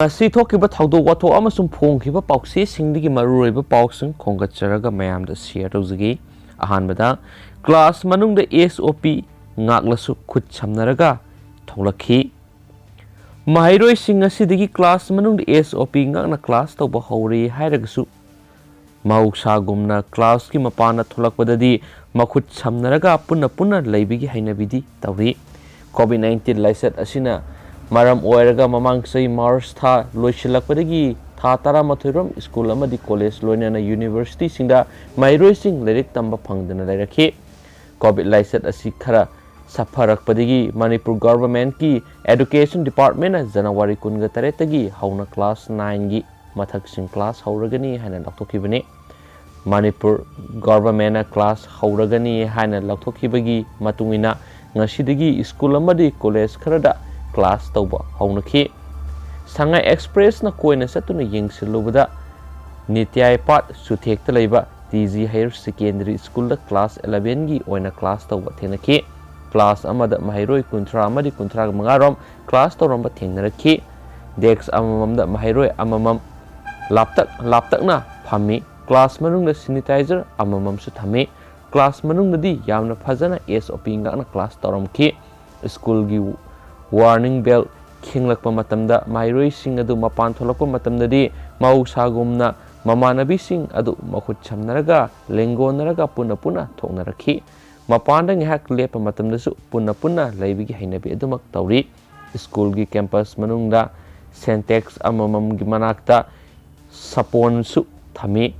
ꯉꯁꯤ ꯊꯣꯛꯈꯤꯕ ꯊꯧꯗꯣꯛ ꯋꯥꯊꯣꯛ ꯑꯃꯁꯨꯡ ꯐꯣꯡꯈꯤꯕ ꯄꯥꯎꯆꯦꯁꯤꯡꯗꯒꯤ ꯃꯔꯨꯑꯣꯏꯕ ꯄꯥꯎꯁꯤꯡ ꯈꯣꯝꯒꯠꯆꯔꯒ ꯃꯌꯥꯝꯗ ꯁꯤꯌꯔ ꯇꯧꯖꯒꯦ꯫ ꯑꯍꯥꯟꯕꯗ ꯀ꯭ꯂꯥꯁ ꯃꯅꯨꯡꯗ SOP ꯉꯥꯛꯂꯁꯨ ꯈꯨꯠ ꯁꯝꯅꯔꯒ ꯊꯣꯛꯂꯛꯈꯤ꯫ ꯃꯍꯩꯔꯣꯏꯁꯤꯡ ꯑꯁꯤꯗꯒꯤ ꯀ꯭ꯂꯥꯁ ꯃꯅꯨꯡꯗ SOP ꯉꯥꯛꯅ ꯀ꯭ꯂꯥꯁ ꯇꯧꯕ ꯍꯧꯔꯦ ꯍꯥꯏꯔꯒꯁꯨ ꯃꯍꯧꯁꯥꯒꯨꯝꯅ ꯀ꯭ꯂꯥꯁꯀꯤ ꯃꯄꯥꯟꯗ ꯊꯣꯛꯂꯛꯄꯗꯗꯤ ꯃꯈꯨꯠ ꯁꯝꯅꯔꯒ ꯄꯨꯟꯅ ꯂꯩꯕꯒꯤ ꯍꯩꯅꯕꯤꯗꯤ ꯇꯧꯔꯤ꯫ COVID-19 ꯂꯥꯏꯆꯠ ꯑꯁꯤꯅ ꯃꯔꯝ ꯑꯣꯏꯔꯒ ꯃꯃꯥꯡ ꯆꯍꯤ ꯃꯥꯔꯆ ꯊꯥ ꯂꯣꯏꯁꯤꯜꯂꯛꯄꯗꯒꯤ ꯊꯥ 12ꯔꯣꯝ ꯁ꯭ꯀꯨꯜ ꯑꯃꯗꯤ ꯀꯣꯂꯦꯖ ꯂꯣꯏꯅꯅ ꯌꯨꯅꯤꯚꯔꯁꯤꯇꯤꯁꯤꯡꯗ ꯃꯍꯩꯔꯣꯏꯁꯤꯡ ꯂꯥꯏꯔꯤꯛ ꯇꯝꯕ ꯐꯪꯗꯅ ꯂꯩꯔꯛꯈꯤ꯫ COVID ꯂꯥꯏꯆꯠ ꯑꯁꯤ ꯈꯔ ꯁꯥꯐꯔꯛꯄꯗꯒꯤ ꯃꯅꯤꯄꯨꯔ ꯒꯚꯔꯟꯃꯦꯟꯠꯀꯤ ꯑꯦꯗꯨꯀꯦꯁꯟ ꯗꯤꯄꯥꯔꯠꯃꯦꯟꯠꯅ ꯖꯅꯋꯥꯔꯤ 18ꯗꯒꯤ ꯍꯧꯅ ꯀ꯭ꯂꯥꯁ 9ꯒꯤ ꯃꯊꯛꯁꯤꯡ ꯀ꯭ꯂꯥꯁ ꯍꯧꯔꯒꯅꯤ ꯍꯥꯏꯅ ꯂꯥꯎꯊꯣꯛꯈꯤꯕꯅꯤ꯫ ꯃꯅꯤꯄꯨꯔ ꯒꯚꯔꯟꯃꯦꯟꯠꯅ ꯀ꯭ꯂꯥꯁ ꯍꯧꯔꯒꯅꯤ ꯍꯥꯏꯅ ꯂꯥꯎꯊꯣꯛꯈꯤꯕꯒꯤ ꯃꯇꯨꯡ ꯏꯟꯅ ꯉꯁꯤꯗꯒꯤ ꯁ꯭ꯀꯨꯜ ꯑꯃꯗꯤ ꯀꯣꯂꯦꯖ ꯈꯔꯗ ꯀ꯭ꯂꯥꯁ ꯇꯧꯕ ꯍꯧꯅꯈꯤ꯫ ꯁꯉꯥꯏ ꯑꯦꯛꯁꯄ꯭ꯔꯦꯁꯅ ꯀꯣꯏꯅ ꯆꯠꯇꯨꯅ ꯌꯦꯡꯁꯤꯜꯂꯨꯕꯗ ꯅꯤꯇ꯭ꯌꯥꯏꯄꯥꯠ ꯆꯨꯊꯦꯛꯇ ꯂꯩꯕ TG ꯍꯥꯌꯔ ꯁꯦꯀꯦꯟꯗꯔꯤ ꯁ꯭ꯀꯨꯜꯗ ꯀ꯭ꯂꯥꯁ 11ꯒꯤ ꯑꯣꯏꯅ ꯀ꯭ꯂꯥꯁ ꯇꯧꯕ ꯊꯦꯡꯅꯈꯤ꯫ ꯀ꯭ꯂꯥꯁ ꯑꯃꯗ ꯃꯍꯩꯔꯣꯏ 30 ꯑꯃꯗꯤ 35ꯔꯣꯝ ꯀ꯭ꯂꯥꯁ ꯇꯧꯔꯝꯕ ꯊꯦꯡꯅꯔꯛꯈꯤ꯫ ꯗꯦꯛꯁ ꯑꯃꯃꯝꯗ ꯃꯍꯩꯔꯣꯏ ꯑꯃꯃꯝ ꯂꯥꯞꯇꯛꯅ ꯐꯝꯃꯤ꯫ ꯀ꯭ꯂꯥꯁ ꯃꯅꯨꯡꯗ ꯁꯦꯅꯤꯇꯥꯏꯖꯔ ꯑꯃꯃꯝꯁꯨ ꯊꯝꯃꯤ꯫ ꯀ꯭ꯂꯥꯁ ꯃꯅꯨꯡꯗꯗꯤ ꯌꯥꯝꯅ ꯐꯖꯅ SOP ꯉꯥꯛꯅ ꯀ꯭ꯂꯥꯁ ꯇꯧꯔꯝꯈꯤ꯫ ꯁ꯭ꯀꯨꯜꯒꯤ ꯋꯥꯔꯅꯤꯡ ꯕꯦꯜ ꯈꯤꯡꯂꯛꯄ ꯃꯇꯝꯗ ꯃꯍꯩꯔꯣꯏꯁꯤꯡ ꯑꯗꯨ ꯃꯄꯥꯟ ꯊꯣꯛꯂꯛꯄ ꯃꯇꯝꯗꯗꯤ ꯃꯍꯧꯁꯥꯒꯨꯝꯅ ꯃꯃꯥꯟꯅꯕꯤꯁꯤꯡ ꯑꯗꯨ ꯃꯈꯨꯠ ꯁꯝꯅꯔꯒ ꯂꯦꯡꯒꯣꯟꯅꯔꯒ ꯄꯨꯟꯅ ꯊꯣꯛꯅꯔꯛꯈꯤ꯫ ꯃꯄꯥꯟꯗ ꯉꯥꯏꯍꯥꯛ ꯂꯦꯞꯄ ꯃꯇꯝꯗꯁꯨ ꯄꯨꯟꯅ ꯂꯩꯕꯒꯤ ꯍꯩꯅꯕꯤ ꯑꯗꯨꯃꯛ ꯇꯧꯔꯤ꯫ ꯁ꯭ꯀꯨꯜꯒꯤ ꯀꯦꯝꯄꯁ ꯃꯅꯨꯡꯗ ꯁꯦꯟꯇꯦꯛꯁ ꯑꯃꯃꯝꯒꯤ ꯃꯅꯥꯛꯇ ꯁꯥꯄꯣꯟꯁꯨ ꯊꯝꯃꯤ꯫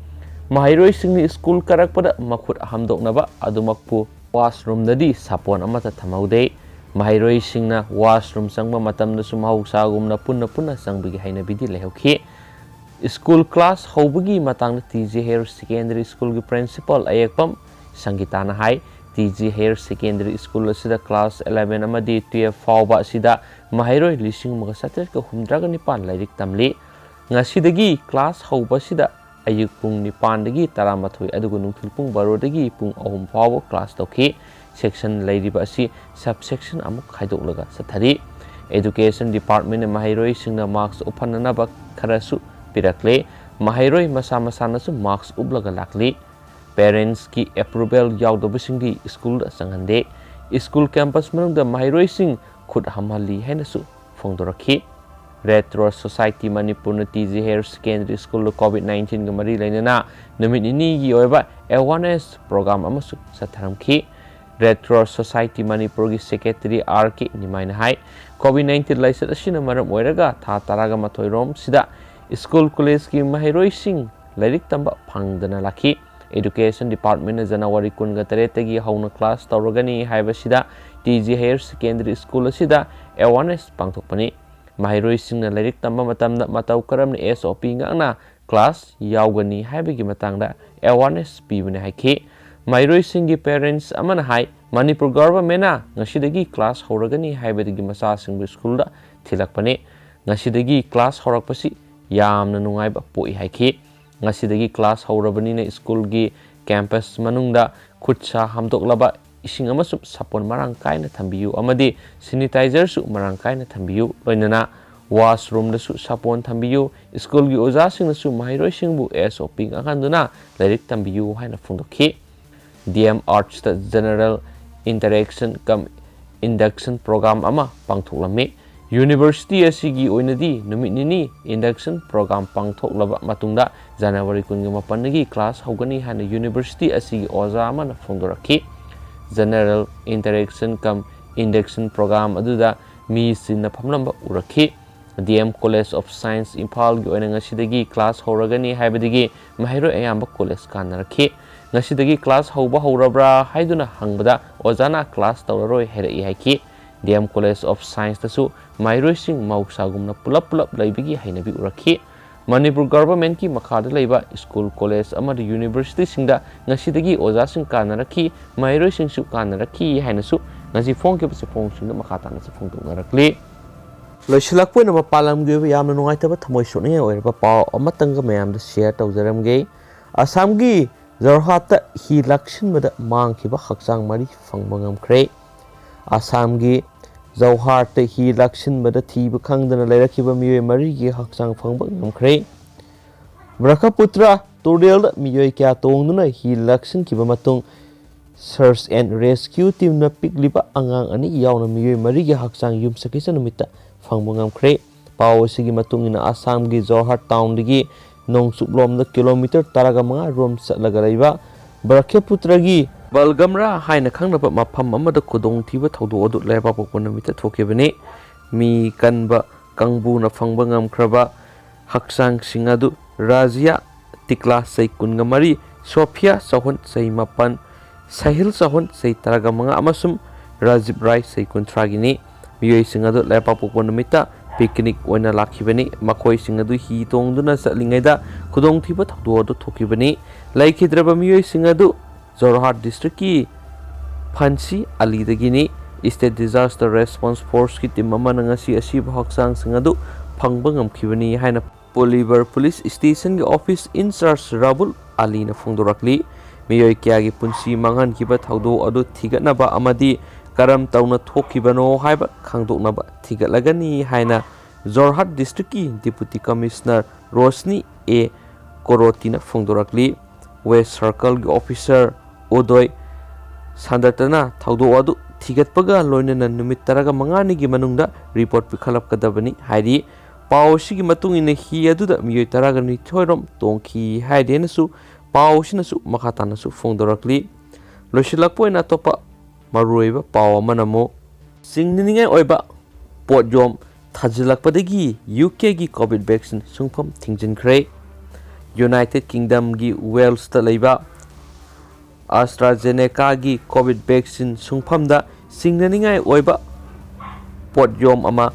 ꯃꯍꯩꯔꯣꯏꯁꯤꯡꯅ ꯁ꯭ꯀꯨꯜ ꯀꯥꯔꯛꯄꯗ ꯃꯈꯨꯠ ꯍꯥꯝꯗꯣꯛꯅꯕ ꯑꯗꯨꯃꯛꯄꯨ ꯋꯥꯁꯔꯨꯝꯗꯗꯤ ꯁꯥꯄꯣꯟ ꯑꯃꯠꯇ ꯊꯝꯍꯧꯗꯦ꯫ ꯃꯍꯩꯔꯣꯏꯁꯤꯡꯅ ꯋꯥꯁꯔꯨꯝ ꯆꯪꯕ ꯃꯇꯝꯗꯁꯨ ꯃꯍꯧꯁꯥꯒꯨꯝꯅ ꯄꯨꯟꯅ ꯆꯪꯕꯒꯤ ꯍꯩꯅꯕꯤꯗꯤ ꯂꯩꯍꯧꯈꯤ꯫ ꯁ꯭ꯀꯨल क्लास होबगी मतंग TG हायर सेकेंडरी स्कूल की प्रिंसिपल अयेकपम संगीताना हाई TG हायर सेकेंडरी स्कूल असिदा क्लास 11 अमदी 12 फाउबा असिदा महैरोय लिसिंग मग सतर का हुमद्राग निपान लाइरिक तमली ngasiदगी क्लास होबसिदा अयुक पुंग निपानदगी तरामथोय अदुगु नुंथुल पुंग बारोदगी पुंग अहुम फाउबा क्लास तोखी सेक्शन लाइरिबा असि सब सेक्शन अमुक खाइदोकलगा सथरी एजुकेशन डिपार्टमेंट महैरोय सिंगना मार्क्स उफननबा खरसु पिरकले महैरोय मसा मसानसु मार्क्स उबलगा लाकली पेरेंट्स की अप्रूवल यावदबसिंगी स्कूल संगंदे स्कूल कैंपस मनुंग महैरोय सिंग खुद हमहली हैनसु फोंदोरखी red cross society Manipur TG higher secondary school कोविड-19 के मरी लेना नुमित निनी की ओइबा अवेयरनेस प्रोग्राम अमसु सथरमखी रेड क्रॉस सोसाइटी मणिपुर की सेक्रेटरी RK निमाइना हाई कोविड-19 लाइसेंस असिना मरम ओइरगा था तरागा मथोइरोम सिदा स्कूल कॉलेज की महैरोय सिंग लाइरिक तंबा फंगदना लाखी एजुकेशन डिपार्टमेंट जनवरी 23 की हौना क्लास तौरगनी हाइबसिदा TG हायर सेकेंडरी स्कूल असिदा अवेयरनेस पांथोकपनी महैरोय सिंगना लाइरिक तंबा मतमदा मतौ करमने SOP ngakna क्लास यावगनी हाइबगी मतंगदा अवेयरनेस पीबने हाइखी महैरोय सिंगी पेरेंट्स अमना हाई मणिपुर गवर्नमेंटना ngasiदगी क्लास हौरगनी हाइबदगी मसा सिंग स्कूलदा थिलकपने ngasiदगी क्लास हौरकपसि यामना नुंगाइबा पोइ हाइखी ngasiदगी क्लास हौरबनीने स्कूल की कैंपस मनुंगदा खुदसा हमदोकलबा इसिंग अमसु सपोन मरांग कायना थंबियु अमदी सैनिटाइजर सु मरांग कायना थंबियु लोइनना वाशरूम दसु सपोन थंबियु स्कूल की ओजा सिंगसु महैरोय सिंगबु SOP ngakanduna लाइरिक थंबियु हाइना फुंदोखी DM arts the general interaction cum induction program अमा पांगथोकलमी यूनिवर्सिटी असिगी ओइनदी नुमित निनी इंडक्शन प्रोग्राम पांगथोकलबा मतुंगदा जनवरी 28 क्लास हौगनी हाना यूनिवर्सिटी असिगी ओजा अमना फोंदोरखी general interaction cum induction program अदुदा मी सिन फमलंबा उरखी DM college of science Imphal की ओइना ngasiदगी क्लास हौरगनी हाइबदगी महैरोय अयाम्बा कॉलेज कानरखी ngasiदगी क्लास हौबा हौरब्रा हाइदुना हंगबदा ओजाना क्लास तौररोय हेरई हाइखी DM कॉलेज ऑफ साइंस तसु महैरोय सिंग मौसागुमना पुलप लैबगी हाइनबी उरखी मणिपुर गवर्नमेंट की मखादा लैबा स्कूल कॉलेज अमद यूनिवर्सिटी सिंगदा ngasiदगी ओजा सिंग कानरखी महैरोय सिंगसु कानरखी हाइनसु ngasi फोंग के बसे फोंग सिंग मखाताना से फोंग तुंगरखली लोइसलकपोइन मपालमगी यामना नुंगाइतबा थमोय सोने ओइरबा पाव अमतंग मयामदा शेयर तौजरमगे असमगी जोरहाट हि लक्षिनबदा मांगखिबा हक्चांग मरी फंगबा ngamkhre असमगी ꯖꯧꯍꯥꯔꯇ ꯍꯤ ꯂꯥꯛꯁꯤꯟꯕꯗ ꯊꯤꯕ ꯈꯪꯗꯅ ꯂꯩꯔꯛꯈꯤꯕ ꯃꯤꯑꯣꯏ ꯃꯔꯤꯒꯤ ꯍꯛꯆꯥꯡ ꯐꯪꯕ ꯉꯝꯈ꯭ꯔꯦ꯫ ꯕ꯭ꯔꯍꯄꯨꯇ꯭ꯔ ꯇꯨꯔꯦꯜꯗ ꯃꯤꯑꯣꯏ ꯀꯌꯥ ꯇꯣꯡꯗꯨꯅ ꯍꯤ ꯂꯥꯛꯁꯤꯟꯈꯤꯕ ꯃꯇꯨꯡ ꯁꯔꯆ ꯑꯦꯟ ꯔꯦꯁꯀ꯭ꯌꯨ ꯇꯤꯝꯅ ꯄꯤꯛꯂꯤꯕ ꯑꯉꯥꯡ 2 ꯌꯥꯎꯅ ꯃꯤꯑꯣꯏ 4ꯒꯤ ꯍꯛꯆꯥꯡ ꯌꯨꯝꯁꯀꯩꯁ ꯅꯨꯃꯤꯠꯇ ꯐꯪꯕ ꯉꯝꯈ꯭ꯔꯦ꯫ ꯄꯥꯎ ꯑꯁꯤꯒꯤ ꯃꯇꯨꯡ ꯏꯟꯅ ꯑꯁꯥꯝꯒꯤ ꯖꯣꯔꯍꯥꯠ ꯇꯥꯎꯟꯗꯒꯤ ꯅꯣꯡꯆꯨꯞꯂꯣꯝꯗ ꯀꯤꯂꯣꯃꯤꯇꯔ 15 ꯔꯣꯝ ꯆꯠꯂꯒ ꯂꯩꯕ ꯕ꯭ꯔꯍꯄꯨꯇ꯭ꯔꯒꯤ ꯕꯜꯒꯝꯔꯥ ꯍꯥꯏꯅ ꯈꯪꯅꯕ ꯃꯐꯝ ꯑꯃꯗ ꯈꯨꯗꯣꯡꯊꯤꯕ ꯊꯧꯗꯣꯛ ꯑꯗꯨ ꯂꯩꯕꯥꯛꯄꯣꯛꯄ ꯅꯨꯃꯤꯠꯇ ꯊꯣꯛꯈꯤꯕꯅꯤ꯫ ꯃꯤ ꯀꯟꯕ ꯀꯥꯡꯕꯨꯅ ꯐꯪꯕ ꯉꯝꯈ꯭ꯔꯕ ꯍꯛꯆꯥꯡꯁꯤꯡ ꯑꯗꯨ ꯔꯥꯖ꯭ꯌ ꯇꯤꯛꯂꯥ ꯆꯍꯤ 23, ꯁꯣꯐꯤꯌꯥ ꯆꯍꯨꯟ ꯆꯍꯤ 7, ꯁꯥꯍꯤꯜ ꯆꯍꯨꯟ ꯆꯍꯤ 15 ꯑꯃꯁꯨꯡ ꯔꯥꯖꯤꯕ ꯔꯥꯏ ꯆꯍꯤ 30ꯒꯤꯅꯤ꯫ ꯃꯤꯑꯣꯏꯁꯤꯡ ꯑꯗꯨ ꯂꯩꯕꯥꯛꯄꯣꯛꯄ ꯅꯨꯃꯤꯠꯇ ꯄꯤꯛꯅꯤꯛ ꯑꯣꯏꯅ ꯂꯥꯛꯈꯤꯕꯅꯤ꯫ ꯃꯈꯣꯏꯁꯤꯡ ꯑꯗꯨ ꯍꯤ ꯇꯣꯡꯗꯨꯅ ꯆꯠꯂꯤꯉꯩꯗ ꯈꯨꯗꯣꯡꯊꯤꯕ ꯊꯧꯗꯣꯛ ꯑꯗꯨ ꯊꯣꯛꯈꯤꯕꯅꯤ꯫ ꯂꯩꯈꯤꯗ꯭ꯔꯕ ꯃꯤꯑꯣꯏꯁꯤꯡ ꯑꯗꯨ ꯖꯣꯔꯍꯥꯠ ꯗꯤꯁꯇ꯭ꯔꯤꯛꯀꯤ ꯐꯟꯁꯤ ꯑꯂꯤꯗꯒꯤꯅꯤ꯫ ꯁ꯭ꯇꯦꯠ ꯗꯤꯖꯥꯁꯇꯔ ꯔꯦꯁꯄꯣꯟꯁ ꯐꯣꯔꯁꯀꯤ ꯇꯤꯝ ꯑꯃꯅ ꯉꯁꯤ ꯑꯁꯤꯕ ꯍꯛꯆꯥꯡꯁꯤꯡ ꯑꯗꯨ ꯐꯪꯕ ꯉꯝꯈꯤꯕꯅꯤ ꯍꯥꯏꯅ ꯄꯣꯂꯤꯚꯔ ꯄꯨꯂꯤꯁ ꯁ꯭ꯇꯦꯁꯟꯒꯤ ꯑꯣꯐꯤꯁ ꯏꯟꯆꯥꯔꯖ ꯔꯥꯕꯨꯜ ꯑꯂꯤꯅ ꯐꯣꯡꯗꯣꯔꯛꯂꯤ꯫ ꯃꯤꯑꯣꯏ ꯀꯌꯥꯒꯤ ꯄꯨꯟꯁꯤ ꯃꯥꯡꯍꯟꯈꯤꯕ ꯊꯧꯗꯣꯛ ꯑꯗꯨ ꯊꯤꯒꯠꯅꯕ ꯑꯃꯗꯤ ꯀꯔꯝ ꯇꯧꯅ ꯊꯣꯛꯈꯤꯕꯅꯣ ꯍꯥꯏꯕ ꯈꯪꯗꯣꯛꯅꯕ ꯊꯤꯒꯠꯂꯒꯅꯤ ꯍꯥꯏꯅ ꯖꯣꯔꯍꯥꯠ ꯗꯤꯁꯇ꯭ꯔꯤꯛꯀꯤ ꯗꯤꯄꯨꯇꯤ ꯀꯃꯤꯁꯅꯔ ꯔꯣꯁꯅꯤ ꯑꯦ. ꯀꯣꯔꯣꯇꯤꯅ ꯐꯣꯡꯗꯣꯔꯛꯂꯤ꯫ ꯋꯦꯁ ꯁꯔꯀꯜꯒꯤ ꯑꯣꯐꯤꯁꯥꯔ ꯎꯗꯣꯏ ꯁꯥꯟꯗꯇꯅ ꯊꯧꯗꯣꯛ ꯑꯗꯨ ꯊꯤꯒꯠꯄꯒ ꯂꯣꯏꯅꯅ ꯅꯨꯃꯤꯠ 15ꯅꯤꯒꯤ ꯃꯅꯨꯡꯗ ꯔꯤꯄꯣꯔꯠ ꯄꯤꯈꯠꯂꯛꯀꯗꯕꯅꯤ ꯍꯥꯏꯔꯤ꯫ ꯄꯥꯎ ꯑꯁꯤꯒꯤ ꯃꯇꯨꯡ ꯏꯟꯅ ꯍꯤ ꯑꯗꯨꯗ ꯃꯤꯑꯣꯏ 12 ꯔꯣꯝ ꯇꯣꯡꯈꯤ ꯍꯥꯏꯗꯦꯅꯁꯨ ꯄꯥꯎ ꯑꯁꯤꯅꯁꯨ ꯃꯈꯥ ꯇꯥꯅꯁꯨ ꯐꯣꯡꯗꯣꯔꯛꯂꯤ꯫ ꯂꯣꯏꯁꯤꯜꯂꯛꯄ ꯑꯣꯏꯅ ꯑꯇꯣꯞꯄ ꯃꯔꯨꯑꯣꯏꯕ ꯄꯥꯎ ꯑꯃꯅ ꯑꯃꯨꯛ ꯆꯤꯡꯅꯅꯤꯡꯉꯥꯏ ꯑꯣꯏꯕ ꯄꯣꯠꯌꯣꯝ ꯊꯥꯖꯤꯜꯂꯛꯄꯗꯒꯤ ꯌꯨꯀꯦꯒꯤ ꯀꯣꯚꯤꯗ ꯚꯦꯛꯁꯤꯟ ꯁꯨꯡꯐꯝ ꯊꯤꯡꯖꯤꯟꯈ꯭ꯔꯦ꯫ ꯌꯨꯅꯥꯏꯇꯦꯗ ꯀꯤꯡꯗꯝꯒꯤ ꯋꯦꯜꯁꯇ ꯂꯩꯕ ꯑꯦꯁꯇ꯭ꯔꯥꯖꯦꯅꯦꯀꯥꯒꯤ ꯀꯣꯚꯤꯗ ꯚꯦꯛꯁꯤꯟ ꯁꯨꯡꯐꯝꯗ ꯆꯤꯡꯅꯅꯤꯡꯉꯥꯏ ꯑꯣꯏꯕ ꯄꯣꯠꯌꯣꯝ ꯑꯃ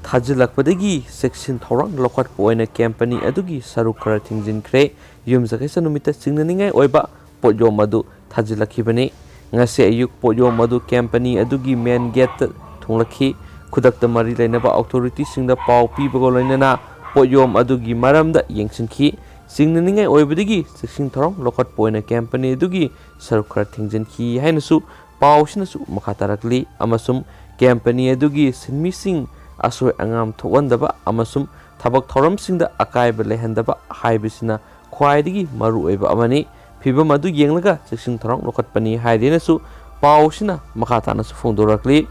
ꯊꯥꯖꯤꯜꯂꯛꯄꯗꯒꯤ ꯆꯦꯛꯁꯤꯟ ꯊꯧꯔꯥꯡ ꯂꯧꯈꯠꯄ ꯑꯣꯏꯅ ꯀꯝꯄꯦꯅꯤ ꯑꯗꯨꯒꯤ ꯁꯔꯨꯛ ꯈꯔ ꯊꯤꯡꯖꯤꯟꯈ꯭ꯔꯦ꯫ ꯌꯨꯝꯁꯀꯩꯁ ꯅꯨꯃꯤꯠꯇ ꯆꯤꯡꯅꯅꯤꯡꯉꯥꯏ ꯑꯣꯏꯕ ꯄꯣꯠꯌꯣꯝ ꯑꯗꯨ ꯊꯥꯖꯤꯜꯂꯛꯈꯤꯕꯅꯤ꯫ ꯉꯁꯤ ꯑꯌꯨꯛ ꯄꯣꯠꯌꯣꯝ ꯑꯗꯨ ꯀꯝꯄꯦꯅꯤ ꯑꯗꯨꯒꯤ ꯃꯦꯟ ꯒꯦꯠꯇ ꯊꯨꯡꯂꯈꯤ꯫ ꯈꯨꯗꯛꯇ ꯃꯔꯤ ꯂꯩꯅꯕ ꯑꯣꯊꯣꯔꯤꯇꯤꯁꯤꯡꯗ ꯄꯥꯎ ꯄꯤꯕꯒ ꯂꯣꯏꯅꯅ ꯄꯣꯠꯌꯣꯝ ꯑꯗꯨꯒꯤ ꯃꯔꯝꯗ ꯌꯦꯡꯁꯤꯟꯈꯤ꯫ ꯆꯤꯡꯅꯅꯤꯡꯉꯥꯏ ꯑꯣꯏꯕꯗꯒꯤ ꯆꯦꯛꯁꯤꯟ ꯊꯧꯔꯥꯡ ꯂꯧꯈꯠꯄ ꯑꯣꯏꯅ ꯀꯝꯄꯦꯅꯤ ꯑꯗꯨꯒꯤ ꯁꯔꯨꯛ ꯈꯔ ꯊꯤꯡꯖꯤꯟꯈꯤ ꯍꯥꯏꯅꯁꯨ ꯄꯥꯎꯁꯤꯅꯁꯨ ꯃꯈꯥ ꯇꯥꯔꯛꯂꯤ꯫ ꯑꯃꯁꯨꯡ ꯀꯝꯄꯦꯅꯤ ꯑꯗꯨꯒꯤ ꯁꯤꯟꯃꯤꯁꯤꯡ ꯑꯁꯣꯏ ꯑꯉꯥꯝ ꯊꯣꯛꯍꯟꯗꯕ ꯑꯃꯁꯨꯡ ꯊꯕꯛ ꯊꯧꯔꯝꯁꯤꯡꯗ ꯑꯀꯥꯏꯕ ꯂꯩꯍꯟꯗꯕ ꯍꯥꯏꯕꯁꯤꯅ ꯈ꯭ꯋꯥꯏꯗꯒꯤ ꯃꯔꯨꯑꯣꯏꯕ ꯑꯃꯅꯤ꯫ ꯐꯤꯕꯝ ꯑꯗꯨ ꯌꯦꯡꯂꯒ ꯆꯦꯛꯁꯤꯟ ꯊꯧꯔꯥꯡ ꯂꯧꯈꯠꯄꯅꯤ ꯍꯥꯏꯗꯦꯅꯁꯨ ꯄꯥꯎꯁꯤꯅ ꯃꯈꯥ ꯇꯥꯅꯁꯨ ꯐꯣꯡꯗꯣꯔꯛꯂꯤ꯫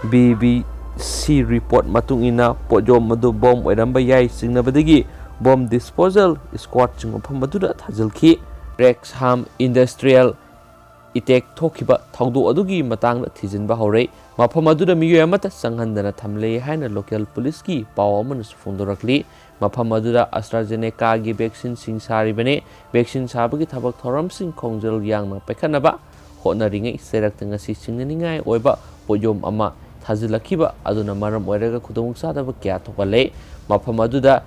BBC ꯔꯤꯄꯣꯔꯠ ꯃꯇꯨꯡ ꯏꯟꯅ ꯄꯣꯠꯌꯣꯝ ꯑꯗꯨ ꯕꯣꯝ ꯑꯣꯏꯔꯝꯕ ꯌꯥꯏ ꯆꯤꯡꯅꯕꯗꯒꯤ ꯕꯣꯝ ꯗꯤꯁꯄꯣꯖꯦꯜ ꯁ꯭ꯀ꯭ꯋꯥꯗꯁꯤꯡ ꯃꯐꯝ ꯑꯗꯨꯗ ꯊꯥꯖꯤꯜꯈꯤ꯫ ꯔꯦꯛꯁꯍꯥꯝ ꯏꯟꯗꯁꯇ꯭ꯔꯤꯌꯦꯜ ꯏꯇꯦꯛ ꯊꯣꯛꯈꯤꯕ ꯊꯧꯗꯣꯛ ꯑꯗꯨꯒꯤ ꯃꯇꯥꯡꯗ ꯊꯤꯖꯤꯟꯕ ꯍꯧꯔꯦ꯫ ꯃꯐꯝ ꯑꯗꯨꯗ ꯃꯤꯑꯣꯏ ꯑꯃꯠꯇ ꯆꯪꯍꯟꯗꯅ ꯊꯝꯂꯦ ꯍꯥꯏꯅ ꯂꯣꯀꯦꯜ ꯄꯨꯂꯤꯁꯀꯤ ꯄꯥꯎ ꯑꯃꯅꯁꯨ ꯐꯣꯡꯗꯣꯔꯛꯂꯤ꯫ ꯃꯐꯝ ꯑꯗꯨꯗ ꯑꯦꯁꯇ꯭ꯔꯥꯖꯦꯅꯦꯀꯥꯒꯤ ꯚꯦꯛꯁꯤꯟꯁꯤꯡ ꯁꯥꯔꯤꯕꯅꯤ꯫ ꯚꯦꯛꯁꯤꯟ ꯁꯥꯕꯒꯤ ꯊꯕꯛ ꯊꯧꯔꯝꯁꯤꯡ ꯈꯣꯡꯖꯦꯜ ꯌꯥꯡꯅ ꯄꯥꯏꯈꯠꯅꯕ ꯍꯣꯠꯅꯔꯤꯉꯩ ꯆꯩꯔꯛꯇ ꯉꯁꯤ ꯆꯤꯡꯅꯅꯤꯡꯉꯥꯏ ꯑꯣꯏꯕ ꯄꯣꯠꯌꯣꯝ ꯑꯃ ꯊꯥꯖꯤꯜꯂꯛꯈꯤꯕ ꯑꯗꯨꯅ ꯃꯔꯝ ꯑꯣꯏꯔꯒ ꯈꯨꯗꯣꯡꯆꯥꯗꯕ ꯀꯌꯥ ꯊꯣꯛꯍꯜꯂꯦ꯫ ꯃꯐꯝ ꯑꯗꯨꯗ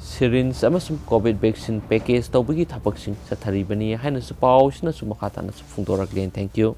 ꯁꯤꯔꯤꯟꯖ ꯑꯃꯁꯨꯡ ꯀꯣꯚꯤꯗ ꯚꯦꯛꯁꯤꯟ ꯄꯦꯀꯦꯖ ꯇꯧꯕꯒꯤ ꯊꯕꯛꯁꯤꯡ ꯆꯠꯊꯔꯤꯕꯅꯤ ꯍꯥꯏꯅꯁꯨ ꯄꯥꯎꯁꯤꯅꯁꯨ ꯃꯈꯥ ꯇꯥꯅꯁꯨ ꯐꯣꯡꯗꯣꯔꯛꯂꯤ꯫ Thank you.